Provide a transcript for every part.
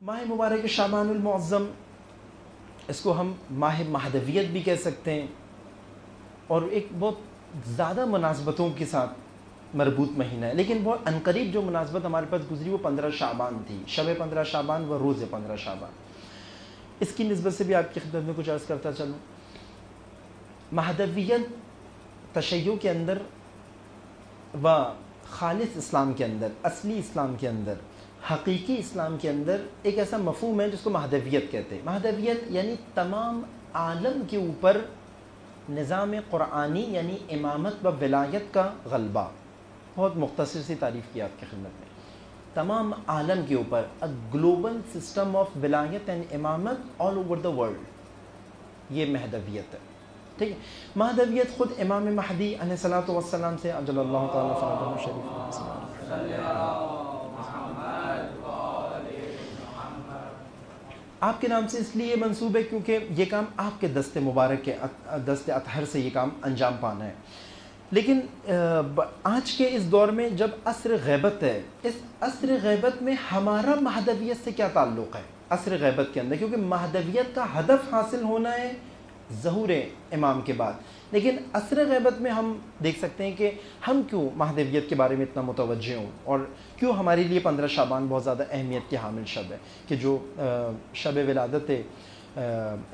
ماہ مبارک شعبان المعظم، اس کو ہم ماہ مہدویت بھی کہہ سکتے ہیں، اور ایک بہت زیادہ مناسبتوں کے ساتھ مربوط مہینہ ہے، لیکن بہت عنقریب جو مناسبت ہمارے پاس گزری وہ 15 شعبان تھی، شب 15 شعبان و روز 15 شعبان۔ اس کی نسبت سے بھی آپ کی خدمت میں کچھ عرض کرتا چلوں۔ مہدویت تشیع کے اندر و خالص اسلام کے اندر، اصلی اسلام کے اندر، حقیقی اسلام کے اندر ایک ایسا مفہوم ہے جس کو مہدویت کہتے ہیں۔ مہدویت یعنی تمام عالم کے اوپر نظام قرآنی یعنی امامت و ولایت کا غلبہ۔ بہت مختصر سی تعریف کی آپ کی خدمت میں۔ تمام عالم کے اوپر گلوبل سسٹم آف ولایت اینڈ امامت آل اوور دا ورلڈ، یہ مہدویت ہے۔ ٹھیک ہے، مہدویت خود امام مہدی علیہ الصلوۃ والسلام سے عجل اللہ تعالیٰ فرجہ شریف آپ کے نام سے اس لیے منسوب ہے کیونکہ یہ کام آپ کے دست مبارک کے دست اطہر سے یہ کام انجام پانا ہے۔ لیکن آج کے اس دور میں جب عصر غیبت ہے، اس عصر غیبت میں ہمارا مہدویت سے کیا تعلق ہے عصر غیبت کے اندر؟ کیونکہ مہدویت کا ہدف حاصل ہونا ہے ظہور امام کے بعد، لیکن عصر غیبت میں ہم دیکھ سکتے ہیں کہ ہم کیوں مہدویت کے بارے میں اتنا متوجہ ہوں، اور کیوں ہمارے لیے 15 شعبان بہت زیادہ اہمیت کے حامل شب ہے کہ جو شب ولادت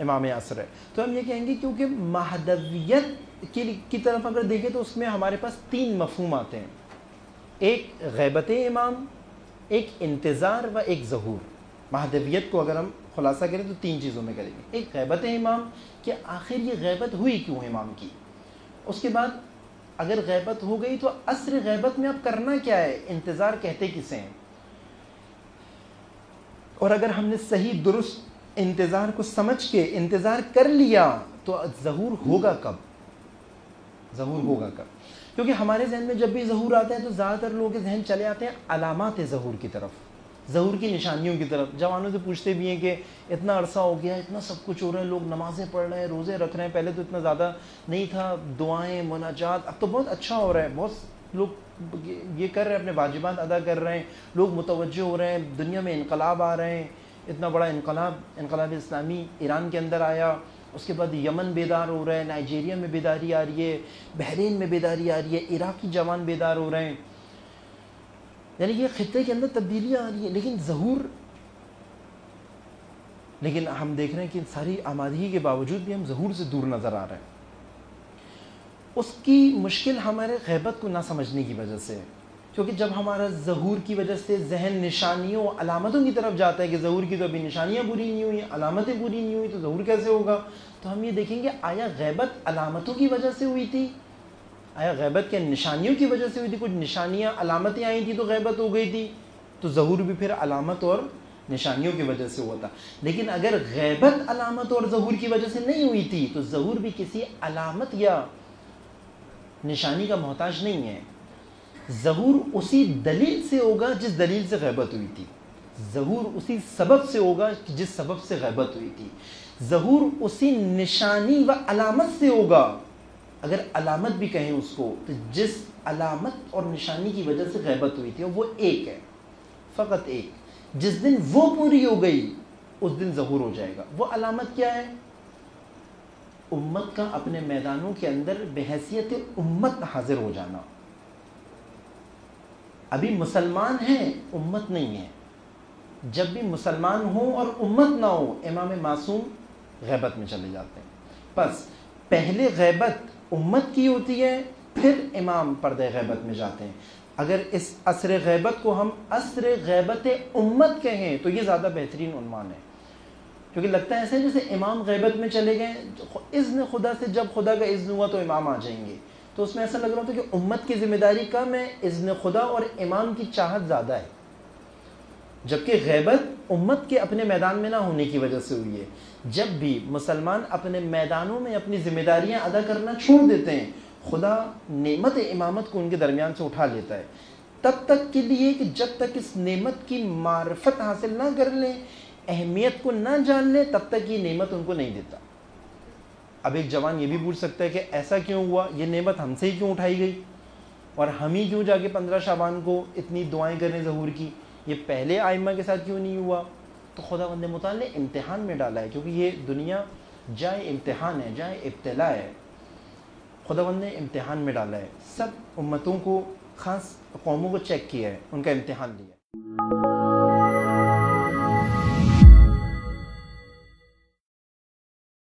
امام عصر ہے۔ تو ہم یہ کہیں گے کیونکہ مہدویت کی طرف اگر دیکھیں تو اس میں ہمارے پاس 3 مفہوم آتے ہیں، ایک غیبت امام، ایک انتظار و ایک ظہور۔ مہدویت کو اگر ہم خلاصہ کریں تو 3 چیزوں میں کریں گے، ایک غیبت امام کہ آخر یہ غیبت ہوئی کیوں امام کی، اس کے بعد اگر غیبت ہو گئی تو عصر غیبت میں اب کرنا کیا ہے، انتظار کہتے کسے ہیں، اور اگر ہم نے صحیح درست انتظار کو سمجھ کے انتظار کر لیا تو ظہور ہوگا کب، ظہور ہوگا کب؟ کیونکہ ہمارے ذہن میں جب بھی ظہور آتا ہے تو زیادہ تر لوگوں کے ذہن چلے آتے ہیں علامات ظہور کی طرف، ظہور کی نشانیوں کی طرف۔ جوانوں سے پوچھتے بھی ہیں کہ اتنا عرصہ ہو گیا، اتنا سب کچھ ہو رہا ہے، لوگ نمازیں پڑھ رہے ہیں، روزے رکھ رہے ہیں، پہلے تو اتنا زیادہ نہیں تھا، دعائیں مناجات، اب تو بہت اچھا ہو رہا ہے، بہت لوگ یہ کر رہے ہیں، اپنے واجبات ادا کر رہے ہیں، لوگ متوجہ ہو رہے ہیں، دنیا میں انقلاب آ رہے ہیں، اتنا بڑا انقلاب اسلامی ایران کے اندر آیا، اس کے بعد یمن بیدار ہو رہا ہے، نائجیریا میں بیداری آ رہی ہے، بحرین میں بیداری آ رہی ہے، عراقی جوان بیدار ہو رہے ہیں، یعنی یہ خطے کے اندر تبدیلیاں آ رہی ہیں، لیکن ہم دیکھ رہے ہیں کہ ساری آمادگی کے باوجود بھی ہم ظہور سے دور نظر آ رہے ہیں۔ اس کی مشکل ہمارے غیبت کو نہ سمجھنے کی وجہ سے ہے، کیونکہ جب ہمارا ظہور کی وجہ سے ذہن نشانیوں علامتوں کی طرف جاتا ہے کہ ظہور کی تو ابھی نشانیاں پوری نہیں ہوئی، علامتیں پوری نہیں ہوئی، تو ظہور کیسے ہوگا؟ تو ہم یہ دیکھیں گے آیا غیبت علامتوں کی وجہ سے ہوئی تھی، آیا غیبت کے نشانیوں کی وجہ سے ہوئی تھی، کچھ نشانیاں علامتیں آئی تھیں تو غیبت ہو گئی تھی، تو ظہور بھی پھر علامت اور نشانیوں کی وجہ سے ہوا تھا۔ لیکن اگر غیبت علامت اور ظہور کی وجہ سے نہیں ہوئی تھی تو ظہور بھی کسی علامت یا نشانی کا محتاج نہیں ہے، ظہور اسی دلیل سے ہوگا جس دلیل سے غیبت ہوئی تھی، ظہور اسی سبب سے ہوگا جس سبب سے غیبت ہوئی تھی، ظہور اسی نشانی و علامت سے ہوگا، اگر علامت بھی کہیں اس کو، تو جس علامت اور نشانی کی وجہ سے غیبت ہوئی تھی وہ ایک ہے، فقط ایک، جس دن وہ پوری ہو گئی اس دن ظہور ہو جائے گا۔ وہ علامت کیا ہے؟ امت کا اپنے میدانوں کے اندر بحیثیت امت حاضر ہو جانا۔ ابھی مسلمان ہیں، امت نہیں ہے، جب بھی مسلمان ہوں اور امت نہ ہو امام معصوم غیبت میں چلے جاتے ہیں۔ بس پہلے غیبت امت کی ہوتی ہے، پھر امام پردہ غیبت میں جاتے ہیں۔ اگر اس عصر غیبت کو ہم عصر غیبت امت کہیں تو یہ زیادہ بہترین عنوان ہے، کیونکہ لگتا ہے ایسے جیسے امام غیبت میں چلے گئے، اذن خدا سے جب خدا کا اذن ہوا تو امام آ جائیں گے، تو اس میں ایسا لگ رہا تھا کہ امت کی ذمہ داری کم ہے، اذن خدا اور امام کی چاہت زیادہ ہے، جبکہ غیبت امت کے اپنے میدان میں نہ ہونے کی وجہ سے ہوئی ہے۔ جب بھی مسلمان اپنے میدانوں میں اپنی ذمہ داریاں ادا کرنا چھوڑ دیتے ہیں، خدا نعمت امامت کو ان کے درمیان سے اٹھا لیتا ہے، تب تک کے لیے کہ جب تک اس نعمت کی معرفت حاصل نہ کر لیں، اہمیت کو نہ جان لیں، تب تک یہ نعمت ان کو نہیں دیتا۔ اب ایک جوان یہ بھی پوچھ سکتا ہے کہ ایسا کیوں ہوا، یہ نعمت ہم سے ہی کیوں اٹھائی گئی، اور ہم ہی کیوں جا کے 15 شعبان کو اتنی دعائیں کریں ظہور کی، یہ پہلے آئمہ کے ساتھ کیوں نہیں ہوا؟ تو خداوند متعال نے امتحان میں ڈالا ہے، کیونکہ یہ دنیا جائے امتحان ہے، جائے ابتلا ہے. خداوند نے امتحان میں ڈالا ہے، سب امتوں کو، خاص قوموں کو چیک کیا ہے، ان کا امتحان لیا ہے.